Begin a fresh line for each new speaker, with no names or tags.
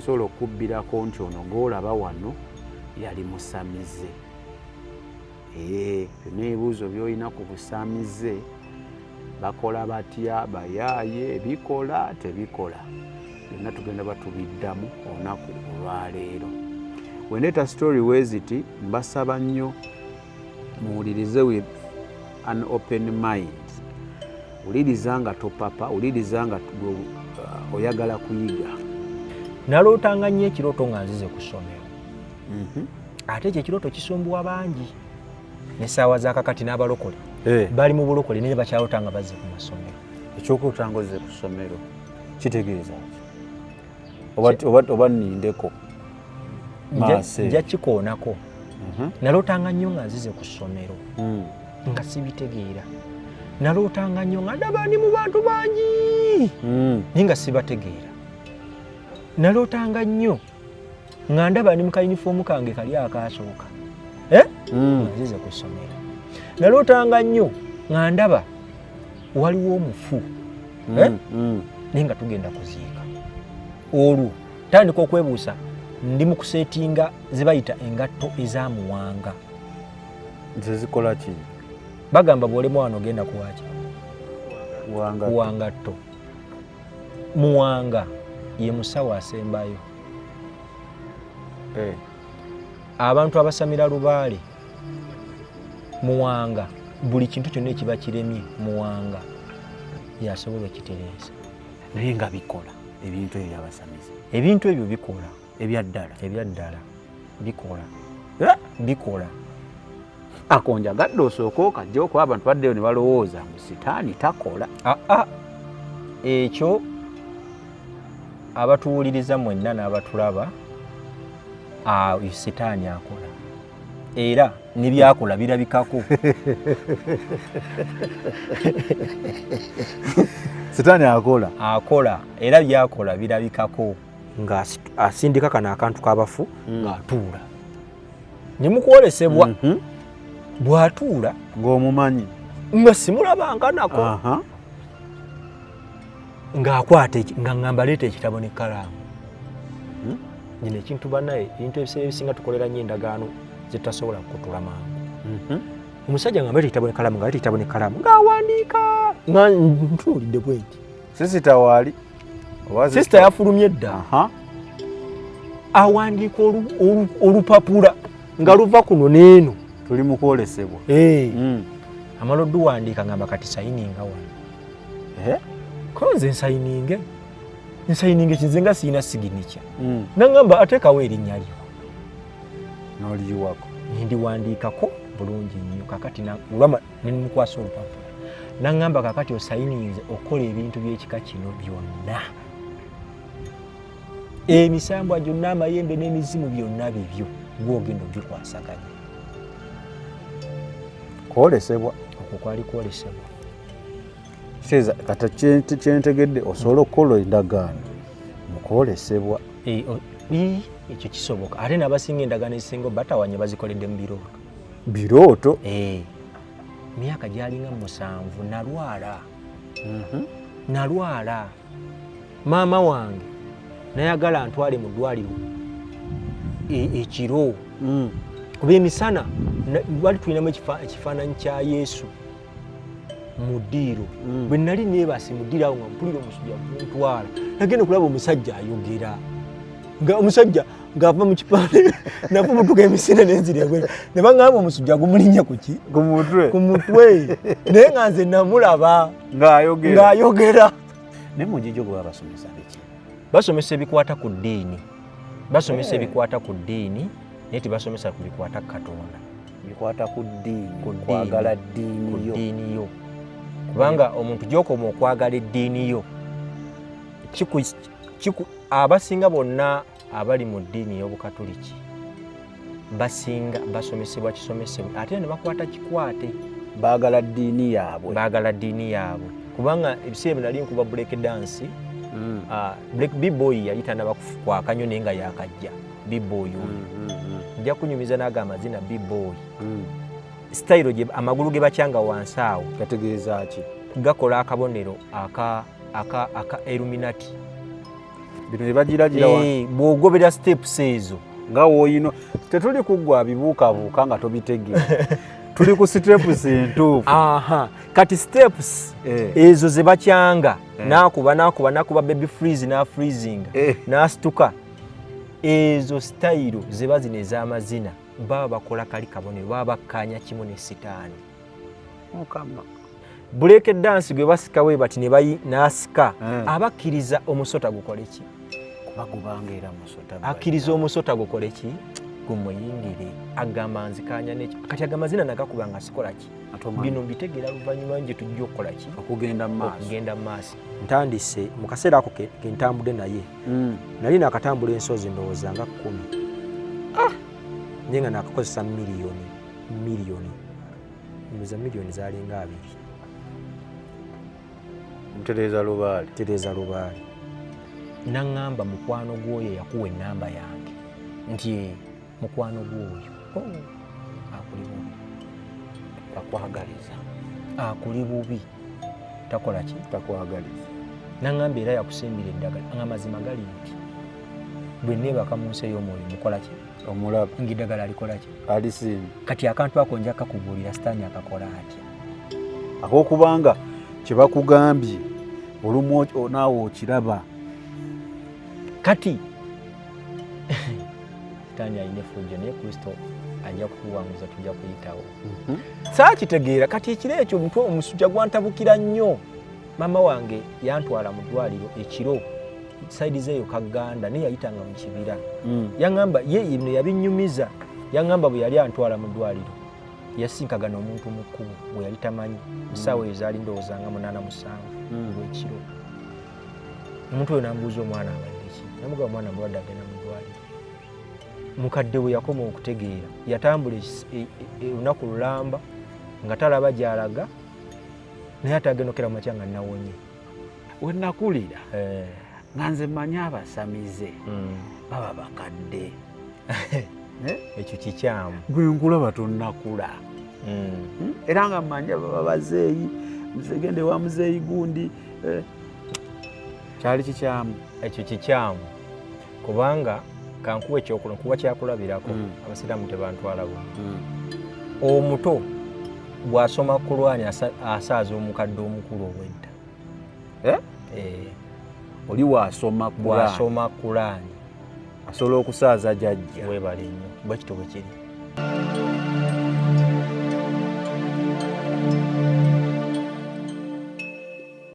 osobola okubbirako nti ono ng'olaba wano yali musamize. Byonna ebibuuzo by'olina ku busamize, bakola batya, bayaaye, bikola tebikola, byonna tugenda batubiddamu olunaku olwaleero. Wendeeta story weziti, mbasaba nnyo muwulirize with an open mind. Wuliriza nga topapa, wuliriza nga oyagala kuyiga.
Nalootanga nnyo ekirooto nga nzize ku ssomero. Ate ekyo ekirooto kisumbuwa bangi. N'essaawa z'akakati n'abalokole bali mu bulokole naye bakyalootanga bazze ku masomero.
Ekyokulootanga ozze ku ssomero kitegeeza ki? Oba nnindeko maase.
Nja kikoonako. Nalootanga nnyo nga nzize ku ssomero nga sibitegeera. Nalootanga nnyo nga ndaba ndi mu bantu bangi naye nga sibategeera. Nalootanga nnyo nga ndaba ndi mu kayunifoomu kange kali akaasooka nga nzize ku ssomero. Nalootanga nnyo nga ndaba waliwo omufu naye nga tugenda kuziika. Olwo tandika okwebuusa, ndi mu kuseetinga ze bayita engatto ez'amuwanga.
Ze zikola ki?
Bagamba bw'olema wano ogenda kuwaki? Kuwangatto. Muwanga ye musawo asembayo. Abantu abasamira lubaale, muwanga buli kintu kyonna ekiba kiremye muwanga yasobola okitereeza.
Naye nga bikola ebintu ebyo byabasamize.
Ebintu ebyo bikola
ebyaddala
bikola.
Akonjagadde osooka okajja okuba abantu baddeyo ne balowooza ngu sitaani takola.
Ekyo abatuwuliriza mwenna n'abatulaba, sitaani akola era nebyakola birabikako.
Sitaani akola
era byakola birabikako, nga asindika kano akantu k'abafu ng'atuula ne mukwolesebwa. Bw'atuula
ng'omumanyi
nga simulabanga nako ng'akwata nga ngamba leeta ekitabo n'ekkalaamu. Nyina ekintu bannaye, ebintu ebiseera ebisinga tukolera nnyo endagaano ze tutasobola kukutula mangu. Omusajja ngamba leeta ekitabo n'ekkalaamu, nga leeta ekitabo n'ekkalaamu ng'awandiika nga ntuulidde bwenti.
Sisita waali?
Sisita yafulumye dda. Awandiika olupapula nga luva kuno n'eno.
Tuli mu kwolesebwa.
Amala odduwandiika ngamba kati sayininga wano. Ko nze nsayininge kinze nga siina siginikya. Nangamba ateekawo erinnya lyo.
N'oliyiwako.
Ndiwandiikako bulungi nnyo. Kakati olwama ne mukwasa olupapula. Nangamba kakati osayininze okola ebintu by'ekika kino byonna. Emisambwa gyonna, amayembe n'emizimu byonna bibyo gw'ogenda obikwasaganya.
Kwolesebwa.
Okwo kwali kwolesebwa.
Kitegeeza kata kyentegedde osobola okukola endagaano mu kwolesebwa.
Ekyo kisoboka. Ate n'abasinga endagaano ezisinga batawanye bazikoledde mu birooto.
Birooto?
Myaka gyalinga 7 nalwala. Maama wange nayagala ntwale mu ddwaliro ekiro. Kuba emisana wali tulinamu ekifaananyi kya Yesu mu ddiiro. Bwe nali neebase mu ddiiro awo nga mpulira omusujja kuntwala, nagenda okulaba omusajja ayogera. Omusajja ng'ava mu kifaananyi nava mutuka emisina n'enzira ebweru. Ne baŋŋamba omusujja gumulinnya ku ki?
Ku
mutwe. Naye nga nze namulaba ng'ayogera.
Naye mu gijjo gwe babasomesa biki?
Basomesa ebikwata ku ddiini. Naye tebasomesa ku bikwata ku Katonda.
Bikwata ku ddiini, kwagala ddiini yo.
Kubanga omuntu gy'okoma okwagala eddiini yo, abasinga bonna abali mu ddiini y'Obukatoliki basinga basomesebwa kisomesebwa ate ne bakwata kikwate.
Baagala ddiini yaabwe. Kubanga ebiseera bye nali nkuba break dance, B-boy yali tanaba kwakannyo naye nga yakajja. B-boy nja kunyumiza n'aga amazina B-boy. Style gye amagulu ge bakyanga wansi awo gategeeza ki?
Gakola akabonero aka Illuminati.
bino ebagiragira
bw'ogobera steps ezo
nga woyino tetuli kuggwa bibuukabuuka nga tobitegera tuli ku steps entuufu.
Kati steps ezo ze bakyanga nakuba baby freeze na freezing nasituka ezo style zeba zino ez'amazina baba bakola kali kabone baba bakanya kimu ne sitaani
mukama
break dance gwe basika we bati ne bayi nasika abakkiriza omusota gukole ki
kubagubanga era musota
akkiriza omusota gukole ki gumuyingire agamba nzikanya n'ekyo kati agamazina nagakubanga sikola ki bino mbitegeera luvannyuma nje tujja okukola ki
okugenda mu
maaso ntandise mu kaseera ako ke ntambudde naye nali nakatambula ensozi ndowooza nga 10 naye nga nakakozesa miliyoni mbuza miliyoni zalinga 2
Tereza Lubaale
naŋŋamba mukwano gwoyo yakuwa ennamba yange nti mukwano gwoyo akuli bubi
takwagaliza
akuli bubi takola ki
takwagaliza
naŋŋamba era yakusimbira eddagala nga mazima gali nti bwe neebaka mu nsi ey'omwoyo mukola ki
omulaba
ng'eddagala alikola ki
alisimba
kati akantu ako nja kakubuulira sitaani akakola atya
ak'okubanga kye bakugambye olumu naawe okiraba
kati sitaani alina effujjo naye kristo ajja kutuwanguza tujja kuyitawo saakitegeera kati ekiro ekyo omutwe omusujja gwantabukira nnyo maama wange yantwala mu ddwaliro ekiro saidi zeeyo Kaganda naye yayitanga mu kibira yaŋŋamba ye bino yabinnyumiza yaŋŋamba bwe yali antwala mu ddwaliro yasinkagana omuntu mu kkubo bwe yali tamanyi essaawa eyo zaali ndowooza nga 87 olw'ekiro omuntu oyo nambuuza omwana abadde ki namugamba omwana mulwadde agenda mu ddwaliro mukadde we yakoma okutegeera yatambula olunaku lulamba nga talaba gy'alaga naye atagendokera makya nga nawonye
we nakulira nga nze manyi abasamize baba bakadde
ekyo kikyamu
gwe nkulaba tonnakula era nga mmanyi baba bazeeyi muzegende wa muzeeyi gundi kyali kikyamu
ekyo kikyamu kubanga kankuwa ekyokula nkuba kyakulabirako abasiraamu tebantwala bumu omuto bw'asoma Qur'ani asaaza omukadde omukulu obwedda
oli bw'asoma
Qur'ani
asobola okusaaza jjajja
webale nnyo bwe kito bwe kiri